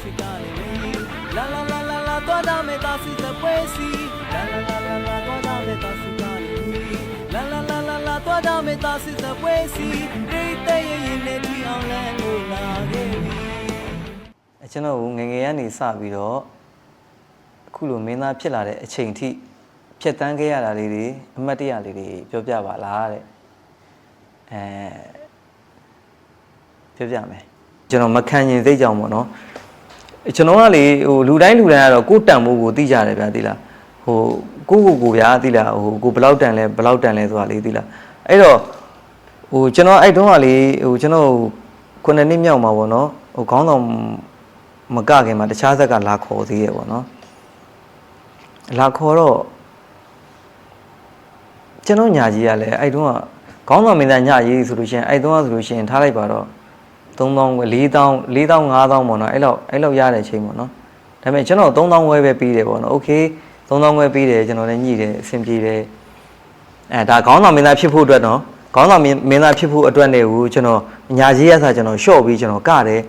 စီကနေလာလာလာလာလာသွားတာမဲ့တာစီစပွဲစီလာလာလာလာလာသွားတာမဲ့တာစီကနေလာလာလာလာလာသွားတာမဲ့တာစီစပွဲစီတိတ်တဲ့ရင်နဲ့ဒီအောင်လန်းကိုလာခဲ့ပြီကျွန်တော်ငငယ်ကနေစပြီးတော့အခုလိုမင်းသားဖြစ်လာတဲ့အချိန်ထိဖြတ်တန်းခဲ့ရတာလေးတွေအမှတ်တရလေးတွေပြောပြပါလားတဲ့ပြောပြမယ်ကျွန်တော်မခံရင်စိတ်ကြောင်ပေါ့နော်ကျွန်တော်ကလေဟိုလူတိုင်းကတော့ကိုယ်တန်ဖို့ကိုသိကြတယ်ဗျာသိလားဟိုကိုဗျာသိလားဟိုကိုဘလောက်တန်လဲဆိုတာလေသိလားအဲ့တော့ဟိုကျွန်တော်အဲ့တုန်းကလေဟိုကျွန်တော်9နှစ်မြောက်မှာပေါ့နော်ဟိုခေါင်းဆောင်မကခင်မှာတခြားဇက်ကလာခေါ်သေးရပေါ့နော်လာခေါ်တော့ကျွန်တော်ညာကြီးကလည်းအဲ့တုန်းကခေါင်းဆောင်မင်းသားညာကြီးဆိုလို့ရှိရင်အဲ့တုန်းကဆိုလို့ရှိရင်ထားလိုက်ပါတော့3000 4000 5000 5000ပေါ့နော်အဲ့လောက်ရတဲ့အချိန်ပေါ့နော်ဒါပေမဲ့ကျွန်တော်3000ဝဲပဲပြီးတယ်ပေါ့နော်โอเค3000ဝဲပြီးတယ်ကျွန်တော်လည်းညှိတယ်အဆင်ပြေတယ်ဒါခေါင်းဆောင်မင်းသားဖြစ်ဖို့အတွက်နော်ခေါင်းဆောင်မင်းသားဖြစ်ဖို့အတွက်နေကိုကျွန်တော်ညာကြီးရစားကျွန်တော်ရှော့ပြီးကျွန်တော်ကတယ်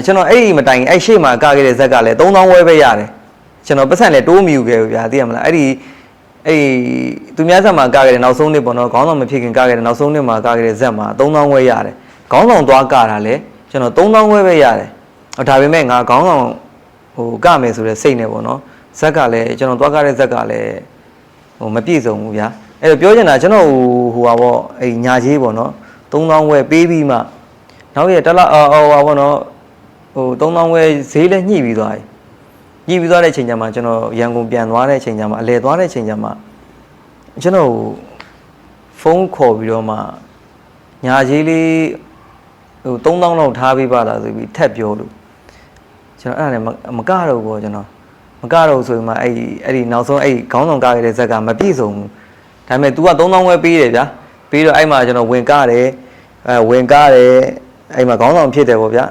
ကျွန်တော်အဲ့ဒီမတိုင်အဲ့ရှေ့မှာကခဲ့တဲ့ဇက်ကလည်း3000ဝဲပဲရတယ်ကျွန်တော်ပတ်စံလည်းတိုးမြူခဲ့ဗျာသိရမလားအဲ့သူများဇက်မှာကခဲ့တဲ့နောက်ဆုံးနှစ်ပေါ့နော်ခေါင်းဆောင်မဖြစ်ခင်ကခဲ့တဲ့နောက်ဆုံးနှစ်မှာကခဲ့တဲ့ဇက်မှာ3000ဝဲရတယ်ခေါင်းဆောင်သွားကတာလေကျွန်တော်3000ဝဲပဲရတယ်ဒါပေမဲ့ငါခေါင်းဆောင်ဟိုကမယ်ဆိုတဲ့စိတ်နဲ့ပေါ့နော်ဇက်ကလည်းကျွန်တော်သွားကတဲ့ဇက်ကလည်းဟိုမပြည့်စုံဘူးဗျာအဲ့တော့ပြောချင်တာကျွန်တော်ဟိုပါပေါ့အဲ့ညာကြီးပေါ့နော်3000ဝဲပေးပြီးမှနောက်ရတလားဟိုပါပေါ့နော်ဟို3000ဝဲဈေးလည်းညှိပြီးသွားပြီညှိပြီးသွားတဲ့အချိန်ကျမှကျွန်တော်ရန်ကုန်ပြန်သွားတဲ့အချိန်ကျမှအလဲသွားတဲ့အချိန်ကျမှကျွန်တော်ဖုန်းခေါ်ပြီးတော့မှညာကြီးလေးဟို3000လောက်ထားပေးပါလားဆိုပြီးထက်ပြောလို့ကျွန်တော်အဲ့ဒါနဲ့မကတော့ဘောကျွန်တော်မကတော့ဆိုရင်မှအဲ့ဒီနောက်ဆုံးအဲ့ခေါင်းဆောင်ကားခဲ့တဲ့ဇက်ကမပြည့်စုံဘူးဒါပေမဲ့ तू က3000ဝဲပေးတယ်ဗျာပြီးတော့အဲ့မှာကျွန်တော်ဝင်ကားတယ်အဲ့မှာခေါင်းဆောင်ဖြစ်တယ်ပေါ့ဗျာ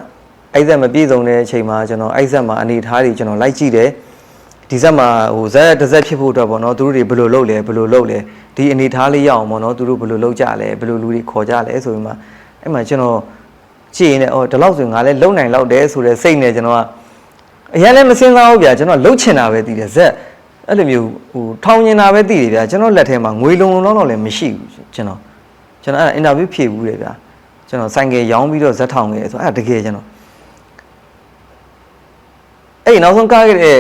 အဲ့ဇက်မပြည့်စုံတဲ့အချိန်မှာကျွန်တော်အဲ့ဇက်မှာအနေထားတွေကျွန်တော်လိုက်ကြည့်တယ်ဒီဇက်မှာဟိုဇက်တစ်ဇက်ဖြစ်ဖို့အတွက်ပေါ့နော်သူတို့တွေဘယ်လိုလုပ်လဲဒီအနေထားလေးရအောင်ပေါ့နော်သူတို့ဘယ်လိုလုပ်ကြလဲဘယ်လိုလူတွေခေါ်ကြလဲဆိုပြီးမှအဲ့မှာကျွန်တော်ကြည့်ရင်လည်းဒီလောက်ဆိုငါလည်းလုံနိုင်လောက်တယ်ဆိုတဲ့စိတ်နဲ့ကျွန်တော်ကအရင်လည်းမစင်စားဘူးဗျာကျွန်တော်လှုပ်ချင်တာပဲတည်တယ်ဇက်အဲ့လိုမျိုးဟိုထောင်ကျင်တာပဲတည်တယ်ဗျာကျွန်တော်လက်ထဲမှာငွေလုံတော့လည်းမရှိဘူးကျွန်တော်အဲ့ဒါအင်တာဗျူးဖြေဘူးတယ်ဗျာကျွန်တော်ဆိုင်ကယ်ရောင်းပြီးတော့ဇက်ထောင်ခဲ့ဆိုအဲ့ဒါတကယ်ကျွန်တော်အဲ့နောက်ဆုံးကားခဲ့တဲ့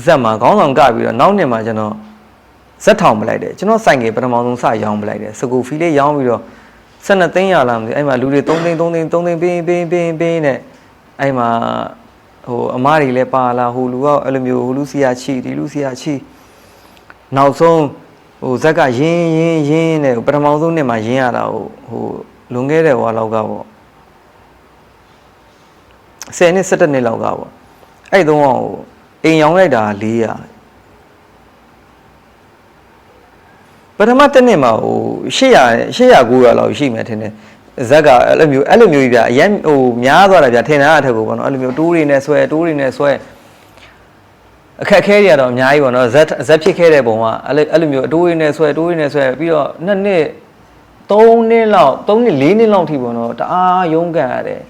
ဇက်မှာခေါင်းဆောင်ကပြီးတော့နောက်နှစ်မှာကျွန်တော်ဇက်ထောင်ပလိုက်တယ်ကျွန်တော်ဆိုင်ကယ်ပထမဆုံးစရောင်းပလိုက်တယ်စကူဖီလေးရောင်းပြီးတော့12သိန်းရလာမသိအဲ့မှာလူတွေ3သိန်းပေးနဲ့အဲ့မှာဟိုအမားတွေလည်းပါလာဟိုလူကအဲ့လိုမျိုးဟိုလူစီယာချီဒီလူစီယာချီနောက်ဆုံးဟိုဇက်ကရင်းနဲ့ပထမဆုံးနှစ်မှာရင်းရတာဟိုလွန်ခဲ့တဲ့ဟိုလောက်ကပေါ့10နှစ်17နှစ်လောက်ကပေါ့အဲ့တုန်းကဟိုအိမ်ရောင်းလိုက်တာ400ပထမတစ်နှစ်မှာဟို800 900လောက်ရှိမယ်ထင်တယ်ဇက်ကအဲ့လိုမျိုးကြီးဗျာအရင်ဟိုများသွားတာဗျာထင်တာအထက်ကိုပေါ့နော်အဲ့လိုမျိုးတိုးတွေနဲ့ဆွဲအခက်ခဲတွေကတော့အများကြီးပေါ့နော်ဇက်ဖြစ်ခဲ့တဲ့ပုံကအဲ့လိုမျိုးတိုးတွေနဲ့ဆွဲပြီးတော့2နှစ်3နှစ်လောက်4နှစ်လောက်ထိပေါ့နော်တအားရုန်းကန်ရတယ်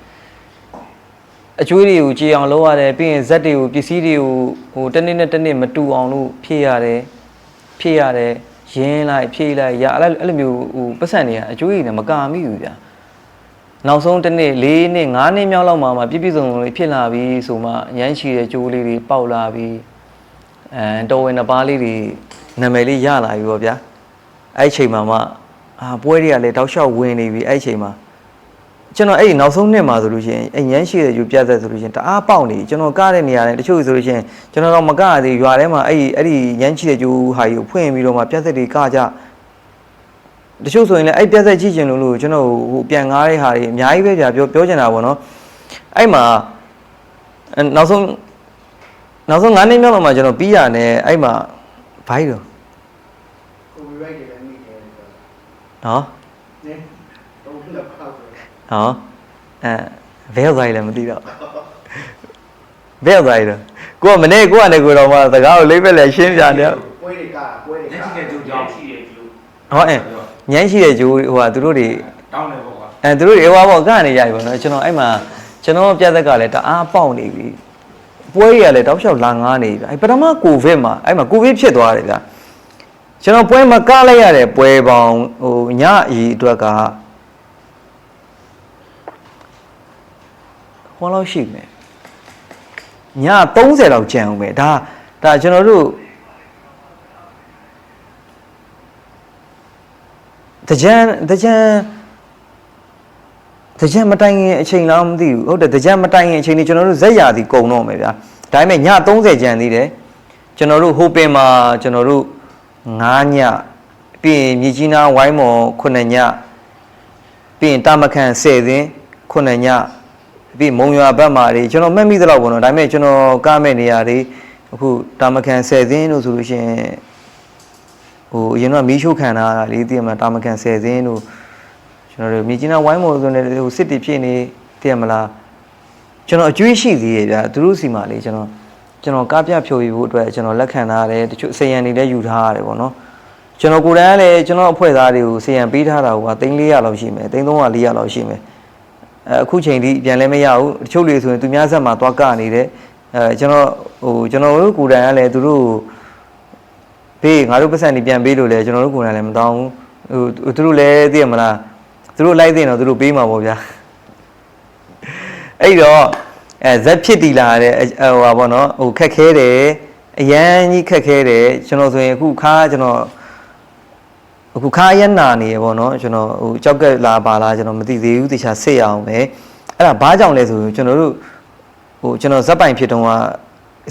အကျွေးတွေကိုကြေအောင်လုပ်ရတယ်ပြီးရင်ဇက်တွေကိုပစ္စည်းတွေကိုဟိုတစ်နှစ်နဲ့တစ်နှစ်မတူအောင်လို့ဖြည့်ရတယ်ရင်းလိုက်ဖြည့်လိုက်ရအဲ့လိုမျိုးဟိုပတ်စံတွေကအကျွေးတွေနဲ့မကာမိဘူးဗျာနောက်ဆုံးတစ်နှစ်4နှစ်5နှစ်မြောက်လောက်မှာပြည့်စုံလေးဖြစ်လာပြီဆိုမှရမ်းချီတဲ့ကြိုးလေးတွေပေါက်လာပြီတော်ဝင်တစ်ပါးလေးတွေနာမည်လေးရလာပြီပေါ့ဗျာအဲ့ချိန်မှာမှပွဲတွေကလည်းတောက်လျှောက်ဝင်နေပြီအဲ့ချိန်မှာကျွန်တော်အဲ့ဒီနောက်ဆုံးနှစ်မှာဆိုလို့ရှိရင်အဲ့ရမ်းရှိတဲ့ယူပြတ်သက်ဆိုလို့ရှိရင်တအားပေါက်နေကျွန်တော်ကားတဲ့နေရာနဲ့တချို့ဆိုလို့ရှိရင်ကျွန်တော်တော့မကားသေးရွာထဲမှာအဲ့ဒီရမ်းရှိတဲ့ကျူဟာကြီးကိုဖွင့်ပြီးတော့မှပြတ်သက်တွေကကြတချို့ဆိုရင်လည်းအဲ့ပြတ်သက်ကြည့်ချင်လို့ကျွန်တော်ဟိုပြန်ငားတဲ့ဟာတွေအများကြီးပဲကြာပြောချင်တာပေါ့နော်အဲ့မှာနောက်ဆုံး9နှစ်မြောက်လောက်မှာကျွန်တော်ပြီးရတယ်အဲ့မှာဘိုက်တော့ကိုဝိရိုက်တယ်လည်းမိတယ်နော်နည်းတော့လက်ဖောက်တယ်ဟောဘယ်သွားရလဲမသိတော့ဘယ်သွားရလဲကိုကမနေ့ကိုကနေကိုတော့မှစကားကိုလိမ့်ပဲလေရှင်းပြတယ်ပွဲတွေကညှိတဲ့ဂျိုးကြောင်းရှိတယ်ဂျိုးဟောညှိရှိတဲ့ဂျိုးဟိုဟာသူတို့တွေတောင်းတယ်ပေါ့ကွာသူတို့တွေဟိုဟာပေါ့ကနေရပြီပေါ့နော်ကျွန်တော်အဲ့မှာ ကျွန်တော်ပြသက်ကလည်းတအားပေါက်နေပြီပွဲရလည်းတောက်လျှောက်လာငားနေပြီအဲ့ပထမကိုဗစ်မှာအဲ့မှာကိုဗစ်ဖြစ်သွားတယ်ဗျာကျွန်တော်ပွဲမှာကလိုက်ရတဲ့ပွဲပေါင်းဟိုညအီအတွက်ကဟောလောက်ရှိမယ်ည30လောက်ကျန်အောင်ပဲဒါကျွန်တော်တို့တကြံမတိုင်ခင်အချိန်လောက်မသိဘူးဟုတ်တယ်တကြံမတိုင်ခင်အချိန်นี้ကျွန်တော်တို့ဇက်ရာဒီကုံတော့မယ်ဗျာဒါပေမဲ့ည30ကျန်သေးတယ်ကျွန်တော်တို့ဟိုပင်မှာကျွန်တော်တို့9ညပြီးရင်မြကြီးနားဝိုင်းမော်9ညပြီးရင်တာမခန်10သင်း9ညပြီးမုံရွာဘက်မှာတွေကျွန်တော်မှတ်မိသလောက်ပေါ့နော်ဒါပေမဲ့ကျွန်တော်ကားမဲ့နေရာတွေအခုတာမခန်10သင်းလို့ဆိုလို့ရှိရင်ဟိုအရင်တော့မီးရှို့ခံတာလေးသိရမလားတာမခန်10သင်းလို့ကျွန်တော်တို့မြကြီးနားဝိုင်းမော်ဆိုနေဟိုစစ်တီဖြစ်နေသိရမလားကျွန်တော်အကျွေးရှိသေးရဲ့ဗျာသူတို့စီမှာလေကျွန်တော်ကားပြဖြိုရဖို့အတွက်ကျွန်တော်လက်ခံထားတယ်တချို့စေရန်တွေလည်းယူထားရတယ်ပေါ့နော်ကျွန်တော်ကိုယ်တိုင်လည်းကျွန်တော်အဖွဲ့သားတွေကိုစေရန်ပေးထားတာက300လောက်ရှိမယ်300 400လောက်ရှိမယ်အခုချိန်ထိပြန်လည်းမရဘူးတချို့တွေဆိုရင်သူများဆက်မှာသွားကနေတယ်ကျွန်တော်တို့ကိုယ်တိုင်ကလည်းသူတို့ဘေးငါတို့ပတ်စံနေပြန်ပေးလို့လည်းကျွန်တော်တို့ကိုယ်တိုင်လည်းမတောင်းဘူးသူတို့လည်းသိရမလားသူတို့လိုက်တဲ့တော့သူတို့ပေးမှာပေါ့ဗျာအဲ့တော့ဇက်ဖြစ်တည်လာတဲ့ဟိုပါပေါ့နော်ဟိုခက်ခဲတယ်အရန်ကြီးခက်ခဲတယ်ကျွန်တော်ဆိုရင်အခုခါရနာနေရပေါ့နော်ကျွန်တော်ဟိုကြောက်ကလာပါလားကျွန်တော်မသိသေးဘူးတခြားစစ်ရအောင်ပဲအဲ့ဒါဘာကြောင့်လဲဆိုရင်ကျွန်တော်တို့ဟိုကျွန်တော်ဇက်ပိုင်ဖြစ်တုန်းက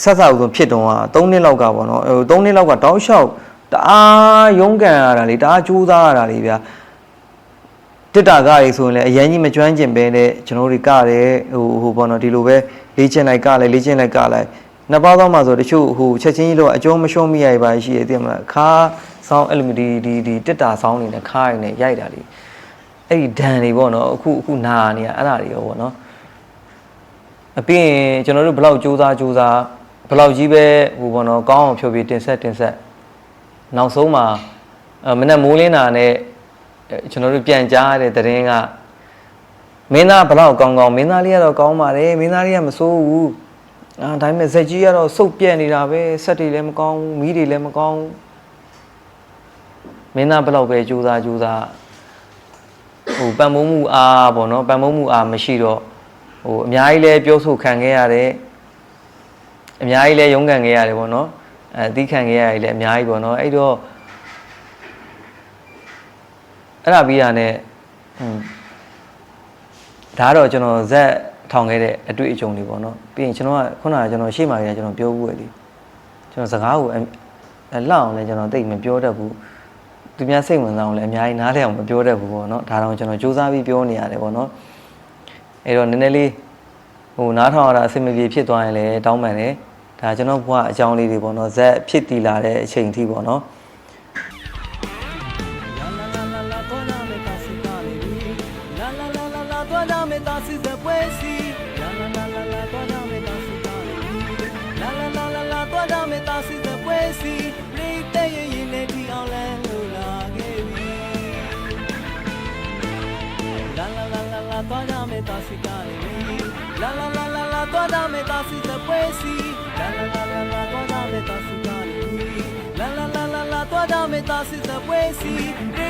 ဆက်ဆက်ဦးဆုံးဖြစ်တုန်းက3နှစ်လောက်ကပေါ့နော်ဟို3နှစ်လောက်ကတောက်လျှောက်တအားရုန်းကန်ရတာလေတအားကြိုးစားရတာလေဗျာတစ်တာကားကြီးဆိုရင်လည်းအရင်ကြီးမကျွမ်းကျင်ပဲနဲ့ကျွန်တော်တို့ကတယ်ဟိုပေါ့နော်ဒီလိုပဲလေ့ကျင့်လိုက်ကလိုက်နှစ်ပေါင်းသောမှာဆိုတချို့ဟိုချက်ချင်းကြီးလို့အကျုံးမရှုံးမိရပါရှိတယ်သိမလားခါဆောင်းအဲ့လိုဒီတစ်တာဆောင်းနေနဲ့ခါရနေရိုက်တာလေအဲ့ဒီဒဏ်တွေပေါ့နော်အခုနာနေရအဲ့ဒါတွေရောပေါ့နော်အပြင်ကျွန်တော်တို့ဘလောက်စူးစမ်းဘလောက်ကြီးပဲဟိုပေါ့နော်ကောင်းအောင်ဖြုတ်ပြီးတင်ဆက်နောက်ဆုံးမှာမနေ့မိုးလင်းတာနဲ့ကျွန်တော်တို့ပြန်ကြားရတဲ့သတင်းကမင်းသားဘလောက်ကောင်းမင်းသားလေးကတော့ကောင်းပါတယ်မင်းသားလေးကမစိုးဘူးဒါပေမဲ့ဇက်ကြီးကတော့စုပ်ပြက်နေတာပဲဆက်တွေလည်းမကောင်းဘူးမီးတွေလည်းမကောင်းဘူးမင်းသားဘလောက်ပဲကြိုးစားဟိုပံ့ပိုးမှုအားပေါ့နော်ပံ့ပိုးမှုအားမရှိတော့ဟိုအများကြီးလည်းပြောဆိုခံခဲ့ရတယ်အများကြီးလည်းရုန်းကန်ခဲ့ရတယ်ပေါ့နော်တီးခံခဲ့ရတယ်လည်းအများကြီးပေါ့နော်အဲ့တော့အဲ့ဒါပြီးတာနဲ့ဒါတော့ကျွန်တော်ဇက်ထောင်ခဲ့တဲ့အတွေ့အကြုံတွေပေါ့နော်ပြီးရင်ကျွန်တော်ကခုနကကျွန်တော်ရှေ့မှာကျွန်တော်ပြောဘူးလေကျွန်တော်စကားကိုလောက်အောင်လည်းကျွန်တော်တိတ်မပြောတတ်ဘူးသူများစိတ်ဝင်စားအောင်လည်းအများကြီးနားလည်အောင်မပြောတတ်ဘူးပေါ့နော်ဒါတော့ကျွန်တော်စူးစမ်းပြီးပြောနေရတယ်ပေါ့နော်အဲ့တော့နည်းနည်းလေးဟိုနားထောင်ရတာအဆင်မပြေဖြစ်သွားရင်လည်းတောင်းပန်တယ်ဒါကျွန်တော်ဘဝအကြောင်းလေးတွေပေါ့နော်ဇက်ဖြစ်တည်လာတဲ့အချိန်ထိပေါ့နော်La